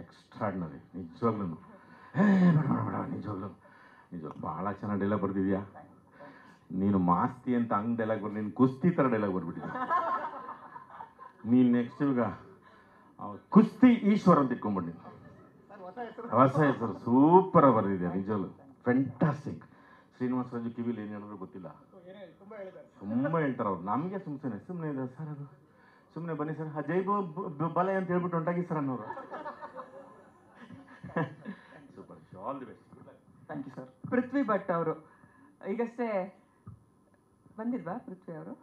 Extraordinary ನಿಜವಾಗ್ಲೂ. ಬೇಡ ನಿಜವಾಗ್ಲೂ ಭಾಳ ಚೆನ್ನಾಗಿ ಡೈಲಾಗ್ ಬರ್ದಿದ್ಯಾ ನೀನು. ಮಾಸ್ತಿ ಅಂತ ಹಂಗೆ ಡೈಲಾಗ್ ಬರ್ದು ನೀನು ಕುಸ್ತಿ ಥರ ಡೈಲಾಗ್ ಬರ್ಬಿಟ್ಟಿದ್ಯಾ ನೀನು. ನೆಕ್ಸ್ಟ್ ಈಗ ಕುಸ್ತಿ ಈಶ್ವರ್ ಅಂತ ಇಟ್ಕೊಂಡ್ಬಿಟ್ಟು ಹೊಸ ಹೆಸರು ಸೂಪರ್ ಬರ್ದಿದ್ಯಾ ನಿಜವಾಗ್ಲೂ, ಫೆಂಟಾಸ್ಟಿಕ್. ಶ್ರೀನಿವಾಸ ರಾಜು ಕಿವಿಲಿ ಏನು ಹೇಳಿದ್ರು ಗೊತ್ತಿಲ್ಲ, ತುಂಬ ಹೇಳ್ತಾರೆ ಅವ್ರು. ನಮಗೆ ಸುಮ್ಮನೆ ಇದೆ ಸರ್, ಅದು ಸುಮ್ಮನೆ ಬನ್ನಿ ಸರ್ ಜೈ ಬಲೆ ಅಂತ ಹೇಳ್ಬಿಟ್ಟು ಹೊಂಟಾಗಿ ಸರ್ ಅನ್ನೋರು. Super, all the best. Thank you sir. Prithvi Bhat ಅವರು ಈಗಷ್ಟೇ ಬಂದಿಲ್ವಾ? ಪೃಥ್ವಿ ಅವರು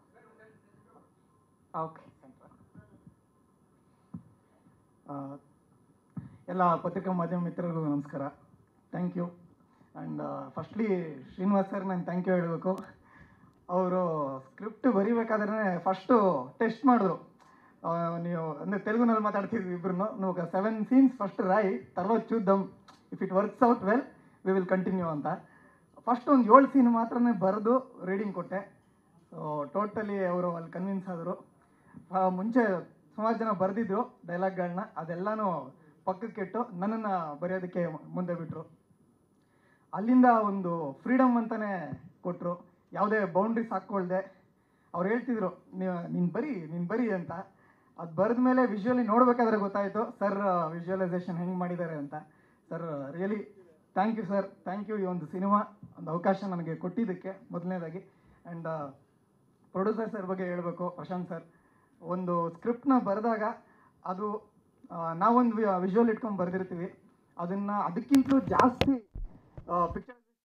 ಓಕೆ. ಎಲ್ಲ ಪತ್ರಿಕಾ ಮಾಧ್ಯಮ ಮಿತ್ರರಿಗೂ ನಮಸ್ಕಾರ. Thank you. And firstly Srinivas sir ನಾನು ಥ್ಯಾಂಕ್ ಯು ಹೇಳಬೇಕು. ಅವರು ಸ್ಕ್ರಿಪ್ಟ್ ಬರೀಬೇಕಾದ್ರೆ ಫಸ್ಟು ಟೆಸ್ಟ್ ಮಾಡಿದ್ರು. ನೀವು ಅಂದರೆ ತೆಲುಗುನಲ್ಲಿ ಮಾತಾಡ್ತಿದ್ವಿ ಇಬ್ಬರು. ನೀವು 7 ಸೀನ್ಸ್ ಫಸ್ಟ್ ರಾಯಿ, తర్వాత చూద్దాం, if it works out well we will continue ಅಂತ. ಫಸ್ಟ್ ಒಂದು 7 ಸೀನ್ ಮಾತ್ರನೇ ಬರೆದು ರೀಡಿಂಗ್ ಕೊಟ್ಟೆ. ಸೊ ಟೋಟಲಿ ಅವರು ಅಲ್ಲಿ ಕನ್ವಿನ್ಸ್ ಆದರು. ಮುಂಚೆ ಸುಮಾರು ಜನ ಬರೆದಿದ್ರು ಡೈಲಾಗ್ಗಳನ್ನ, ಅದೆಲ್ಲನೂ ಪಕ್ಕಕ್ಕಿಟ್ಟು ನನ್ನನ್ನು ಬರೆಯೋದಕ್ಕೆ ಮುಂದೆ ಬಿಟ್ಟರು. ಅಲ್ಲಿಂದ ಒಂದು ಫ್ರೀಡಮ್ ಅಂತಲೇ ಕೊಟ್ಟರು, ಯಾವುದೇ ಬೌಂಡ್ರೀಸ್ ಹಾಕ್ಕೊಳ್ದೆ. ಅವ್ರು ಹೇಳ್ತಿದ್ರು ನೀನು ಬರಿ ಅಂತ. ಅದು ಬರೆದ ಮೇಲೆ ವಿಜುವಲಿ ನೋಡಬೇಕಾದ್ರೆ ಗೊತ್ತಾಯಿತು ಸರ್ ವಿಜುವಲೈಸೇಷನ್ ಹೆಂಗೆ ಮಾಡಿದ್ದಾರೆ ಅಂತ. Sir really thank you sir, thank you. ಈ ಒಂದು ಸಿನಿಮಾ ಒಂದು ಅವಕಾಶ ನನಗೆ ಕೊಟ್ಟಿದ್ದಕ್ಕೆ ಮೊದಲನೇದಾಗಿ. ಆ್ಯಂಡ್ ಪ್ರೊಡ್ಯೂಸರ್ ಸರ್ ಬಗ್ಗೆ ಹೇಳಬೇಕು, ಪ್ರಶಾಂತ್ ಸರ್. ಒಂದು ಸ್ಕ್ರಿಪ್ಟ್ನ ಬರೆದಾಗ ಅದು ನಾವೊಂದು ವಿಜುವಲ್ ಇಟ್ಕೊಂಡು ಬರೆದಿರ್ತೀವಿ, ಅದಕ್ಕಿಂತಲೂ ಜಾಸ್ತಿ ಪಿಕ್ಚರ್